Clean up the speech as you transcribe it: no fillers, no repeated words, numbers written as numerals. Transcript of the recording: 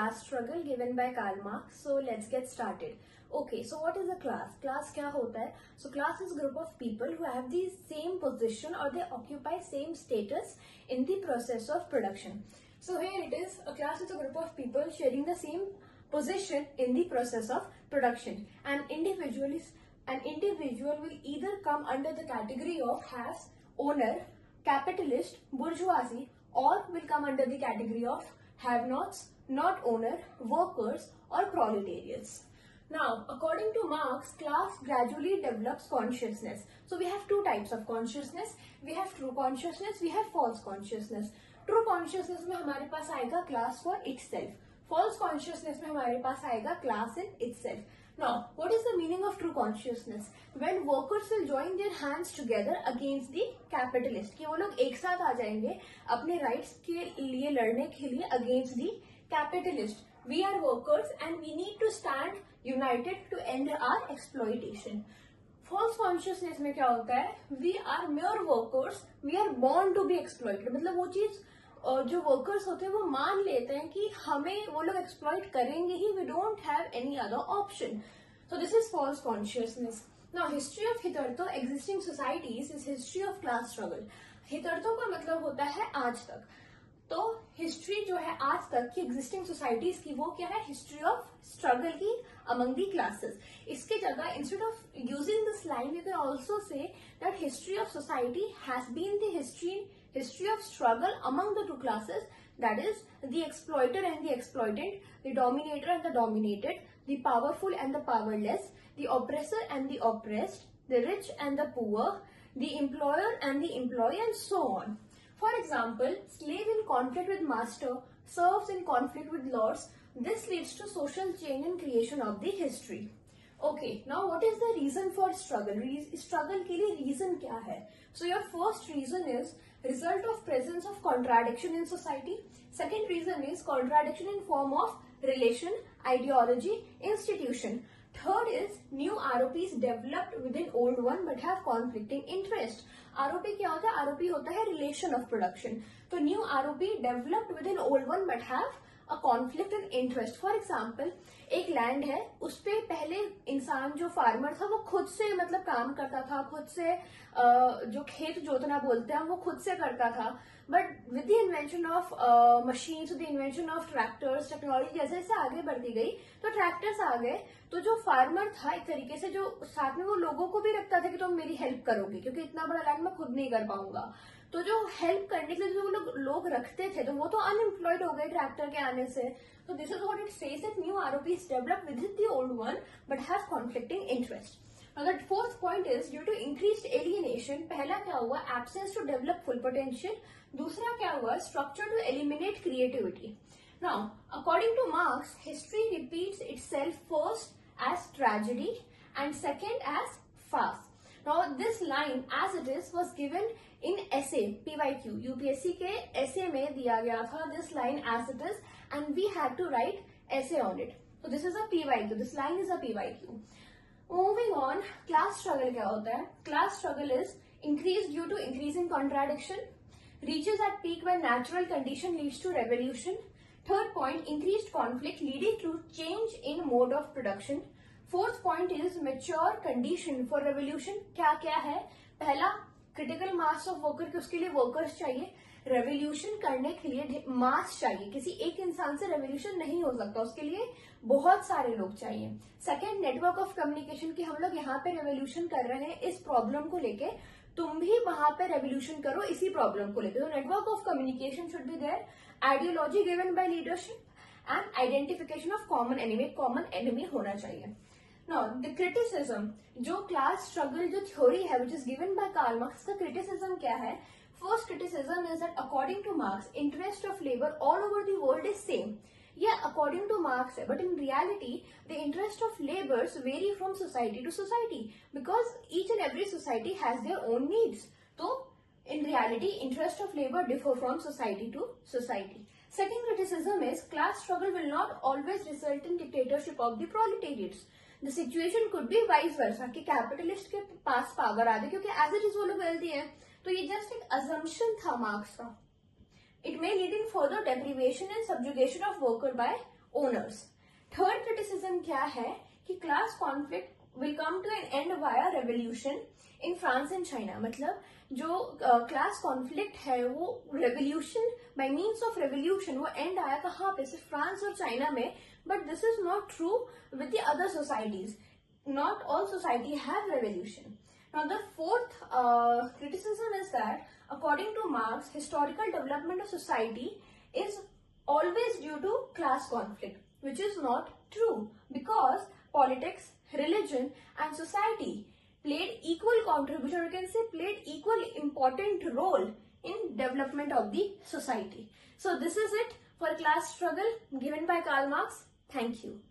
class struggle given by Karl Marx. So let's get started. Okay, so what is a class? Class क्या होता है? So class is a group of people who have the same position or they occupy same status in the process of production. So here it is. A class is a group of people sharing the same position in the process of production. An individual will either come under the category of has, owner, capitalist, bourgeoisie, or will come under the category of have-nots, not owner, workers, or proletariats. Now, according to Marx, class gradually develops consciousness. So we have two types of consciousness. We have true consciousness, we have false consciousness. True consciousness में हमारे पास आएगा class for itself. False consciousness में हमारे पास आएगा class in itself. Now, what is the meaning of true consciousness? When workers will join their hands together against the capitalist, कि वो लोग एक साथ आ जाएंगे अपने rights के लिए लड़ने के लिए against the capitalist. We are workers and we need to stand united to end our exploitation. False consciousness में क्या होता है? We are mere workers. We are born to be exploited. मतलब वो चीज जो वर्कर्स होते हैं वो मान लेते हैं कि हमें वो लोग एक्सप्लॉइट करेंगे ही. We don't have any other option. So this is false consciousness. Now history of hitherto existing societies is history of class struggle. Hitherto का मतलब होता है आज तक. तो हिस्ट्री जो है आज तक की एग्जिस्टिंग सोसाइटीज की वो क्या है? हिस्ट्री ऑफ स्ट्रगल की अमंग दी क्लासेस. इसके जगह instead of using this line you can also say that history of society has been the history of struggle among the two classes, that is the exploiter and the exploited, the dominator and the dominated, the powerful and the powerless, the oppressor and the oppressed, the rich and the poor, the employer and the employee, and so on. For example, slave in conflict with master, serfs in conflict with lords. This leads to social change and creation of the history. Okay, now what is the reason for struggle? Struggle के लिए reason क्या है? So your first reason is result of presence of contradiction in society. Second reason is contradiction in form of relation, ideology, institution. Third is new ROPs developed within old one but have conflicting interest. ROP क्या होता है? ROP होता है relation of production. तो new ROP developed within old one but have a conflict in interest. For example, एक land है, उस पे पहले इंसान जो फार्मर था वो खुद से मतलब काम करता था, खुद से जो खेत जोतना बोलते हैं वो खुद से करता था. But with the invention of machines, with the invention of tractors, technology जैसे जैसे आगे बढ़ती गई तो ट्रैक्टर्स आ गए. तो जो फार्मर था एक तरीके से जो साथ में वो लोगों को भी रखता था कि तुम मेरी हेल्प करोगे क्योंकि इतना बड़ा लैंड मैं खुद नहीं कर पाऊंगा. तो जो हेल्प करने के लिए जो लोग रखते थे तो वो तो अनएम्प्लॉयड हो गए ट्रैक्टर के आने से. तो this is what it says that new ROPs develop with the old one but have conflicting interest. Now the fourth point is due to increased alienation. पहला क्या हुआ? Absence to develop full potential. दूसरा क्या हुआ? Structure to eliminate creativity. Now, according to Marx, history repeats itself first as tragedy and second as farce. Now, this line as it is was given in essay PYQ. UPSC के essay में दिया गया था this line as it is and we had to write essay on it. So this is a PYQ. This line is a PYQ. Moving on, class struggle क्या होता है? Class struggle is increased due to increasing contradiction, reaches at peak when natural condition leads to revolution. Third point, increased conflict leading to change in mode of production. Fourth point is mature condition for revolution. क्या क्या है? पहला, critical mass of worker कि उसके लिए workers चाहिए. Revolution करने के लिए मास चाहिए. किसी एक इंसान से रेवोल्यूशन नहीं हो सकता, उसके लिए बहुत सारे लोग चाहिए. सेकेंड, नेटवर्क ऑफ कम्युनिकेशन कि हम लोग यहाँ पे रेवोल्यूशन कर रहे हैं इस प्रॉब्लम को लेके, तुम भी वहां पे रेवोल्यूशन करो इसी प्रॉब्लम को लेके. तो network of communication should be there. Ideology given by leadership and identification of common enemy होना चाहिए. Now, the criticism, जो क्लास स्ट्रगल जो थ्योरी है which is given by Karl Marx, का criticism क्या है? First criticism is that according to Marx, interest of labor all over the world is same. Yeah, according to Marx, but in reality, the interest of laborers vary from society to society because each and every society has their own needs. So, in reality, interest of labor differ from society to society. Second criticism is class struggle will not always result in dictatorship of the proletariats. The situation could be vice versa कि capitalist के पास power आ जाए क्योंकि as it is वो लोग wealthy हैं. तो ये just एक assumption था मार्क्स का. It may lead in further deprivation and subjugation of worker by owners. Third criticism क्या है कि class conflict will come to an end via revolution in France and China. मतलब जो क्लास कॉन्फ्लिक्ट है वो revolution bye means of revolution वो and आया कहाँ पे, सिर्फ फ्रांस और चाइना में. But this is not true with the other societies. Not all society have revolution. Now the fourth criticism is that according to Marx, historical development of society is always due to class conflict, which is not true because politics, religion and society played equal contribution, or you can say played equal important role in development of the society. So this is it for class struggle given by Karl Marx. Thank you.